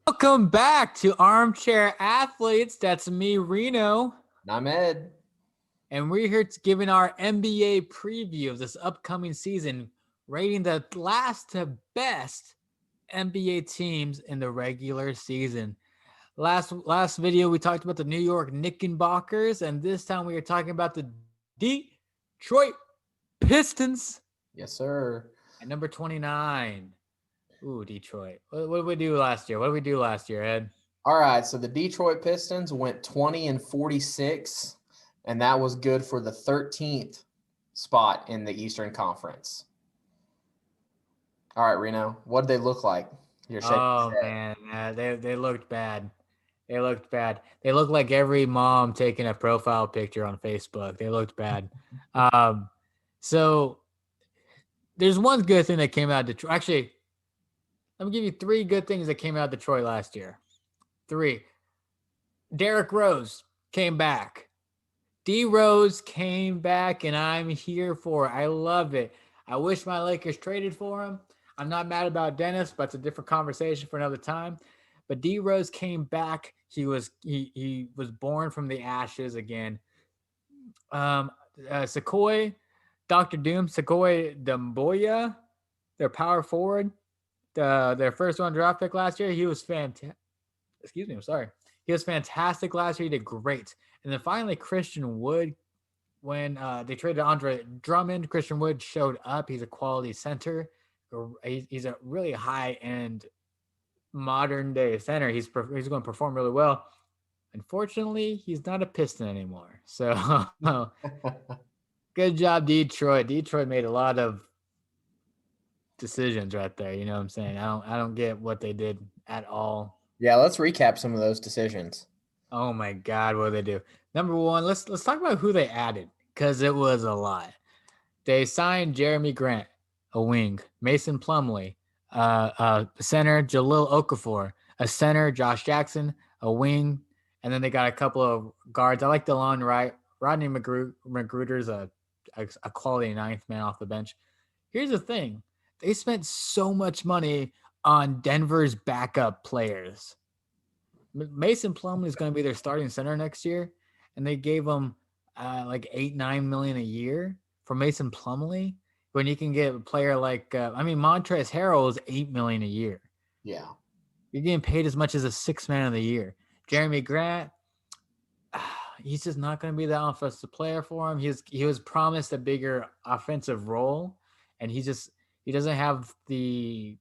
Welcome back to Armchair Athletes. That's me, Reno. And I'm Ed. And we're here to giving our NBA preview of this upcoming season, rating the last to best NBA teams in the regular season. Last video, we talked about the New York Knickerbockers, and this time we are talking about the Detroit Pistons Yes, sir. at number 29. Ooh, Detroit. What did we do last year? What did we do last year, Ed? All right, so the Detroit Pistons went 20-46, and that was good for the 13th spot in the Eastern Conference. All right, Reno, what did they look like? You're shaking Oh your head. man, they looked bad. They looked bad. They looked like every mom taking a profile picture on Facebook. They looked bad. Um, so there's one good thing that came out of Detroit. Actually, let me give you three good things that came out of Detroit last year. Three. Derrick Rose came back. D Rose came back, and I'm here for it. I love it. I wish my Lakers traded for him. I'm not mad about Dennis, but it's a different conversation for another time. But D Rose came back. He was born from the ashes again. Um, Sequoia, Doctor Doom, Sequoia Demboya, their power forward, their first round draft pick last year. He was fantastic. Excuse me, I'm sorry. He was fantastic last year. He did great. And then finally, Christian Wood, when they traded Andre Drummond, Christian Wood showed up. He's a quality center. He's a really high end modern day center. He's going to perform really well. Unfortunately, he's not a Piston anymore. So good job, Detroit. Detroit made a lot of decisions right there. You know what I'm saying? I don't get what they did at all. Yeah, let's recap some of those decisions. Oh my God, what did they do? Number one, let's talk about who they added because it was a lot. They signed Jeremy Grant, a wing, Mason Plumlee, center Jalil Okafor, a center Josh Jackson, a wing, and then they got a couple of guards. I like DeLon Wright, Rodney Magruder's a quality ninth man off the bench. Here's the thing: they spent so much money on Denver's backup players. Mason Plumlee is going to be their starting center next year, and they gave him like 8-9 million a year for Mason Plumlee. When you can get a player like Montrezl Harrell is 8 million a year. Yeah. You're getting paid as much as a 6 man of the year. Jeremy Grant, he's just not going to be the offensive player for him. He was promised a bigger offensive role, and he doesn't have the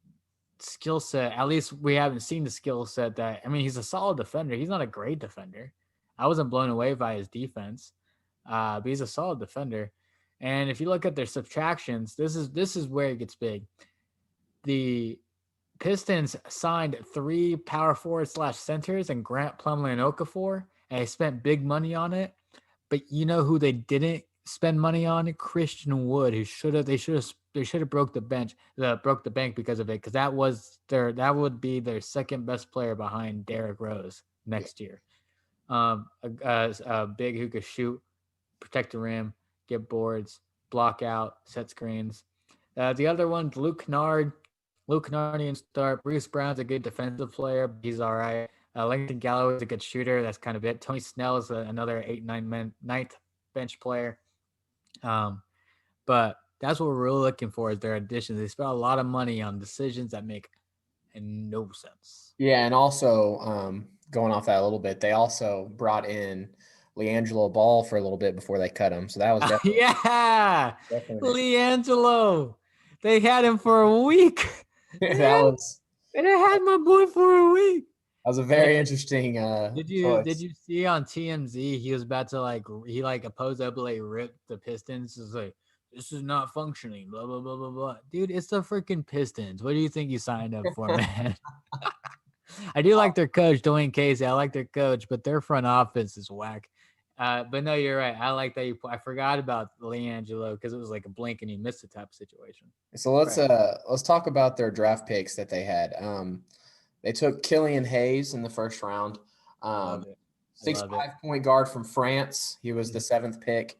skill set. At least we haven't seen the skill set that. I mean, he's a solid defender. He's not a great defender. I wasn't blown away by his defense, but he's a solid defender. And if you look at their subtractions, this is where it gets big. The Pistons signed 3 power forward / centers and Grant, Plumlee, and Okafor, and they spent big money on it. But you know who they didn't spend money on? Christian Wood, who they should have broke the bank because of it, because that would be their second best player behind Derrick Rose next year. A big who could shoot, protect the rim, get boards, block out, set screens. The other one, Luke Kennard. Luke Kennard and start. Bruce Brown's a good defensive player, but he's all right. Langton Galloway is a good shooter. That's kind of it. Tony Snell is another 8-9 bench player. But that's what we're really looking for is their additions. They spent a lot of money on decisions that make no sense. Yeah, and also going off that a little bit, they also brought in LiAngelo Ball for a little bit before they cut him. So that was yeah, definitely LiAngelo. They had him for a week. that was And I had my boy for a week. that was a very interesting Did choice. you see on TMZ he was about to he supposedly ripped the Pistons? It's like, this is not functioning, blah blah blah blah blah. Dude, it's the freaking Pistons. What do you think you signed up for, man? I do like their coach, Dwayne Casey. I like their coach, but their front office is whack. But no, you're right. I like that I forgot about LiAngelo because it was like a blink and you missed the type of situation. So let's talk about their draft picks that they had. They took Killian Hayes in the first round. Love it. 6'5" point guard from France. He was the 7th pick.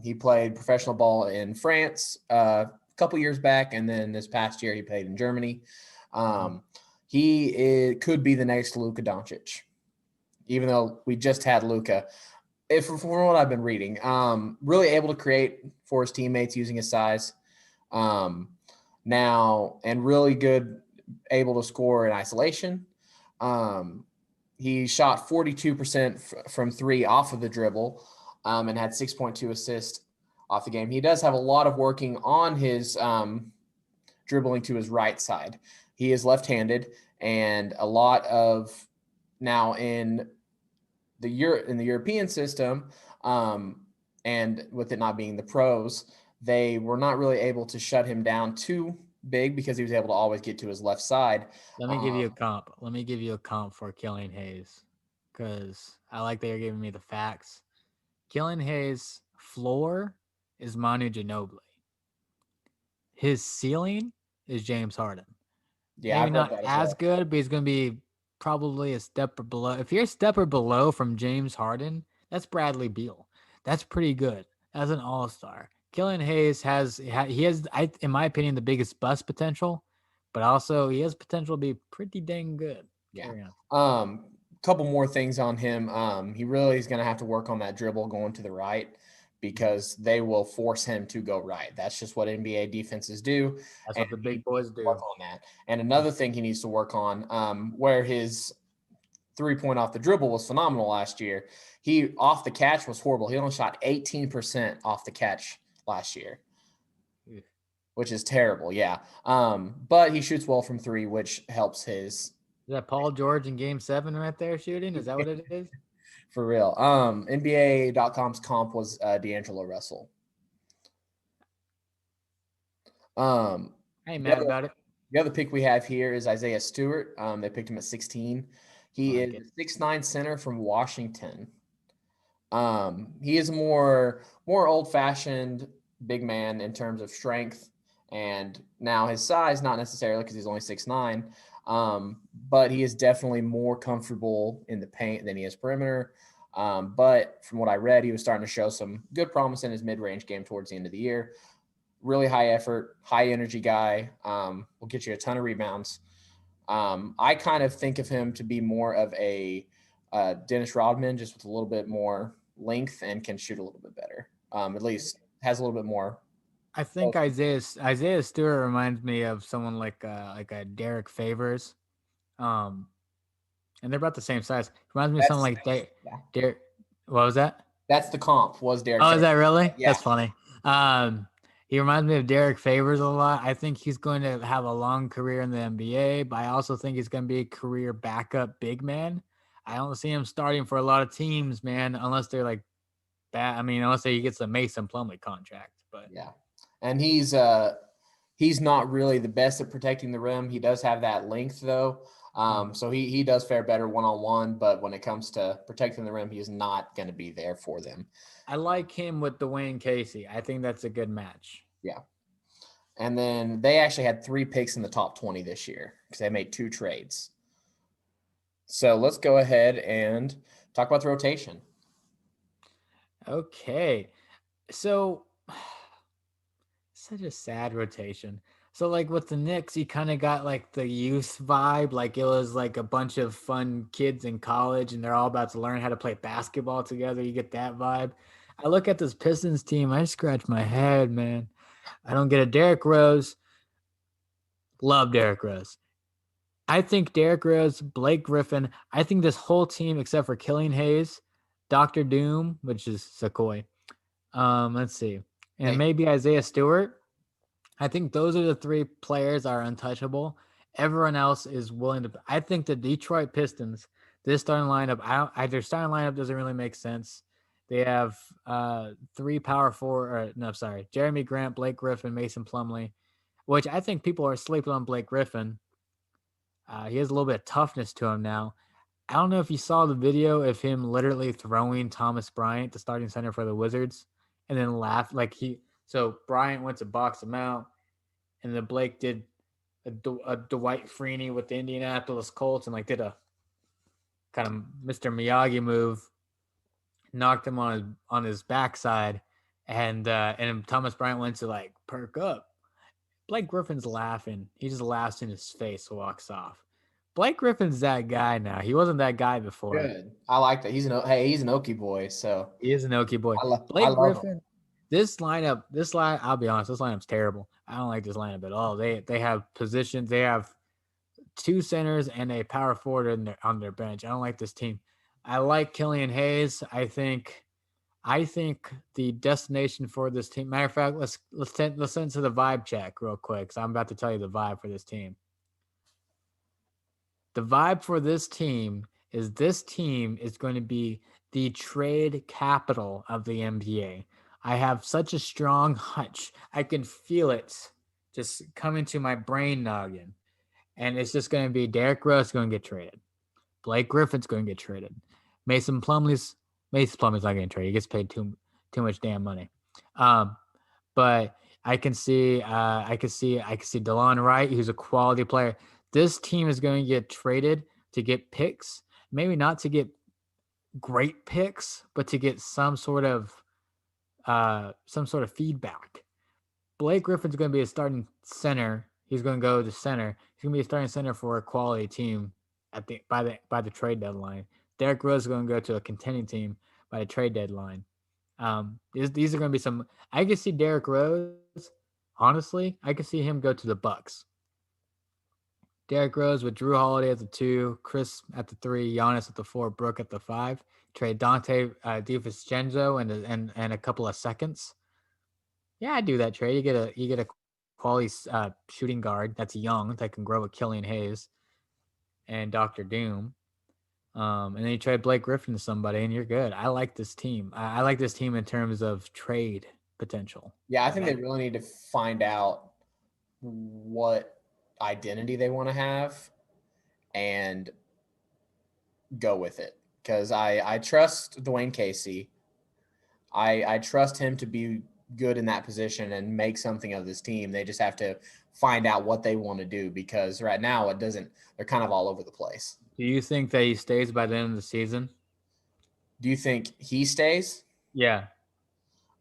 He played professional ball in France a couple years back, and then this past year he played in Germany. could be the next Luka Doncic, even though we just had Luka. If from what I've been reading, really able to create for his teammates using his size, now and really good, able to score in isolation. He shot 42% from three off of the dribble, and had 6.2 assists off the game. He does have a lot of working on his dribbling to his right side. He is left-handed, and a lot of now in the European system, and with it not being the pros, they were not really able to shut him down too big because he was able to always get to his left side. Let me give you a comp. Let me give you a comp for Killian Hayes, because I like that you're giving me the facts. Killian Hayes' floor is Manu Ginobili. His ceiling is James Harden. Yeah, Maybe I've heard not that as as well. good, but he's going to be probably a step below. If you're a step or below from James Harden, that's Bradley Beal. That's pretty good. As an all-star. Killian Hayes he has, in my opinion, the biggest bust potential, but also he has potential to be pretty dang good. Yeah. Carry on. Couple more things on him. He really is going to have to work on that dribble going to the right because they will force him to go right. That's just what NBA defenses do. That's And what the he big boys needs to do. work on that. And another thing he needs to work on, where his 3-point off the dribble was phenomenal last year. He off the catch was horrible. He only shot 18% off the catch last year, which is terrible. Yeah. But he shoots well from three, which helps his. Is that Paul George in Game 7 right there shooting? Is that what it is? For real. NBA.com's comp was D'Angelo Russell. I ain't mad about it. The other pick we have here is Isaiah Stewart. They picked him at 16. He Like is it. a 6'9" center from Washington. He is more old-fashioned big man in terms of strength, and now his size, not necessarily because he's only 6'9", but he is definitely more comfortable in the paint than he is perimeter. But from what I read, he was starting to show some good promise in his mid-range game towards the end of the year. Really high effort, high energy guy. Will get you a ton of rebounds. I kind of think of him to be more of a Dennis Rodman, just with a little bit more length and can shoot a little bit better. At least has a little bit more. I think Isaiah Stewart reminds me of someone like a Derek Favors. And they're about the same size. Reminds me of That's someone like yeah. Derek. What was that? That's the comp was Derek Oh, is Favors. that really? Yeah. That's funny. He reminds me of Derek Favors a lot. I think he's going to have a long career in the NBA, but I also think he's going to be a career backup big man. I don't see him starting for a lot of teams, man, unless they're like bad. I mean, unless he gets a Mason Plumlee contract. But Yeah, and he's not really the best at protecting the rim. He does have that length though, so he does fare better one-on-one. But when it comes to protecting the rim, he is not going to be there for them. I like him with Dwayne Casey. I think that's a good match. Yeah. And then they actually had 3 picks in the top 20 this year because they made 2 trades. So let's go ahead and talk about the rotation. Okay. So such a sad rotation. So like with the Knicks, you kind of got like the youth vibe, like it was like a bunch of fun kids in college and they're all about to learn how to play basketball together. You get that vibe. I look at this Pistons team, I scratch my head, man. I don't get a Derrick Rose. Love Derrick Rose. I think Derrick Rose, Blake Griffin, I think this whole team except for Killian Hayes, Dr. Doom, which is Sequoia. Let's see. And maybe Isaiah Stewart. I think those are the 3 players that are untouchable. Everyone else is willing to. I think the Detroit Pistons, this starting lineup, their starting lineup doesn't really make sense. They have 3 power forward. Or, no, sorry, Jeremy Grant, Blake Griffin, Mason Plumlee, which I think people are sleeping on Blake Griffin. He has a little bit of toughness to him now. I don't know if you saw the video of him literally throwing Thomas Bryant, the starting center for the Wizards, and then laughed like he. So Bryant went to box him out, and then Blake did a Dwight Freeney with the Indianapolis Colts and like did a kind of Mr. Miyagi move, knocked him on his backside, and Thomas Bryant went to like perk up. Blake Griffin's laughing. He just laughs in his face, walks off. Blake Griffin's that guy now. He wasn't that guy before. Good. I like that. He's an Okie boy. So He is an Okie boy. I Blake love him. Griffin. This lineup, I'll be honest, this lineup's terrible. I don't like this lineup at all. They have positions. They have two centers and a power forward on their bench. I don't like this team. I like Killian Hayes. I think the destination for this team. Matter of fact, let's into the vibe check real quick. So I'm about to tell you the vibe for this team. The vibe for this team is going to be the trade capital of the NBA. I have such a strong hunch. I can feel it just coming to my brain noggin. And it's just going to be Derrick Rose going to get traded. Blake Griffin's going to get traded. Mason Plumlee's not getting traded. He gets paid too much damn money. But I can see DeLon Wright, who's a quality player. This team is going to get traded to get picks, maybe not to get great picks, but to get some sort of feedback. Blake Griffin's going to be a starting center. He's going to go to center. He's going to be a starting center for a quality team by the trade deadline. Derrick Rose is going to go to a contending team by the trade deadline. These are going to be some. I could see Derrick Rose. Honestly, I could see him go to the Bucks. Derrick Rose with Drew Holiday at the 2, Chris at the 3, Giannis at the 4, Brooke at the 5. Trade Dante DiVincenzo and a couple of seconds. Yeah, I'd do that trade. You get a quality shooting guard that's young that can grow with Killian Hayes and Dr. Doom. And then you trade Blake Griffin to somebody, and you're good. I like this team. I like this team in terms of trade potential. Yeah, I think they really need to find out what identity they want to have and go with it. Because I trust Dwayne Casey. I trust him to be good in that position and make something of this team. They just have to find out what they want to do, because right now they're kind of all over the place. Do you think that he stays by the end of the season? Do you think he stays? Yeah.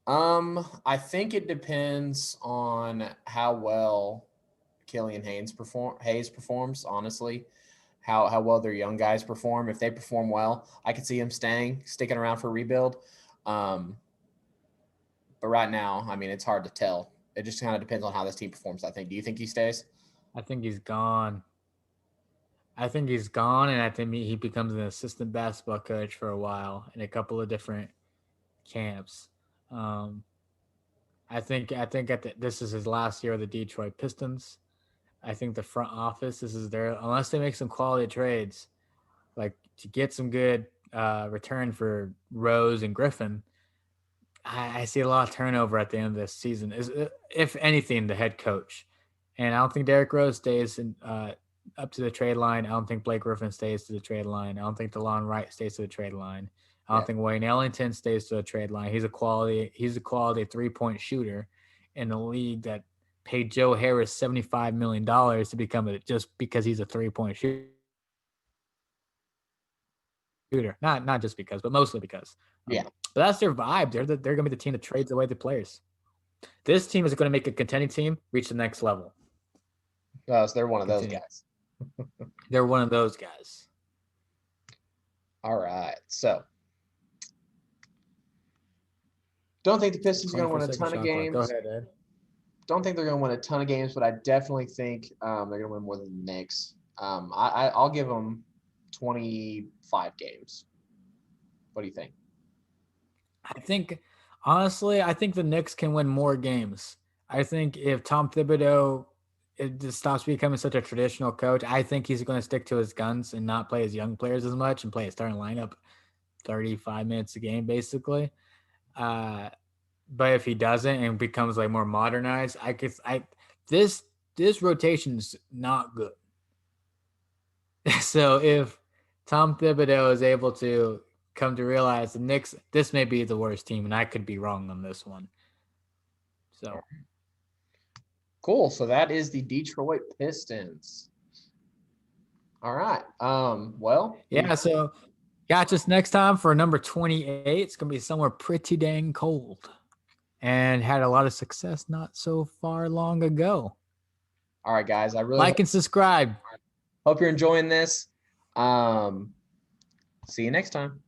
I think it depends on how well Killian Hayes performs, honestly. How well their young guys perform. If they perform well, I could see him sticking around for rebuild. But right now, I mean, it's hard to tell. It just kind of depends on how this team performs, I think. Do you think he stays? I think he's gone. And I think he becomes an assistant basketball coach for a while in a couple of different camps. I think this is his last year of the Detroit Pistons. I think the front office, this is their, unless they make some quality trades, like to get some good return for Rose and Griffin. I see a lot of turnover at the end of this season. If anything, the head coach, and I don't think Derrick Rose stays up to the trade line. I don't think Blake Griffin stays to the trade line. I don't think DeLon Wright stays to the trade line. I don't think Wayne Ellington stays to the trade line. He's a quality 3-point shooter in a league that paid Joe Harris $75 million to become it just because he's a 3-point shooter. Not just because, but mostly because. But that's their vibe. They're going to be the team that trades away the players. This team is going to make a contending team reach the next level. So they're one of those guys. They're one of those guys. All right. So, don't think the Pistons are going to win a ton of games. Go ahead, Ed. Don't think they're going to win a ton of games, but I definitely think they're going to win more than the Knicks. I'll give them 25 games. What do you think? Honestly, I think the Knicks can win more games. I think if Tom Thibodeau just stops becoming such a traditional coach, I think he's going to stick to his guns and not play his young players as much and play a starting lineup 35 minutes a game, basically. But if he doesn't and becomes like more modernized, this rotation's not good. So if Tom Thibodeau is able to come to realize the Knicks, this may be the worst team, and I could be wrong on this one. So cool. So that is the Detroit Pistons. All right. So catch us next time for number 28. It's gonna be somewhere pretty dang cold, and had a lot of success not so far long ago. All right, guys. I really like and subscribe. Hope you're enjoying this. See you next time.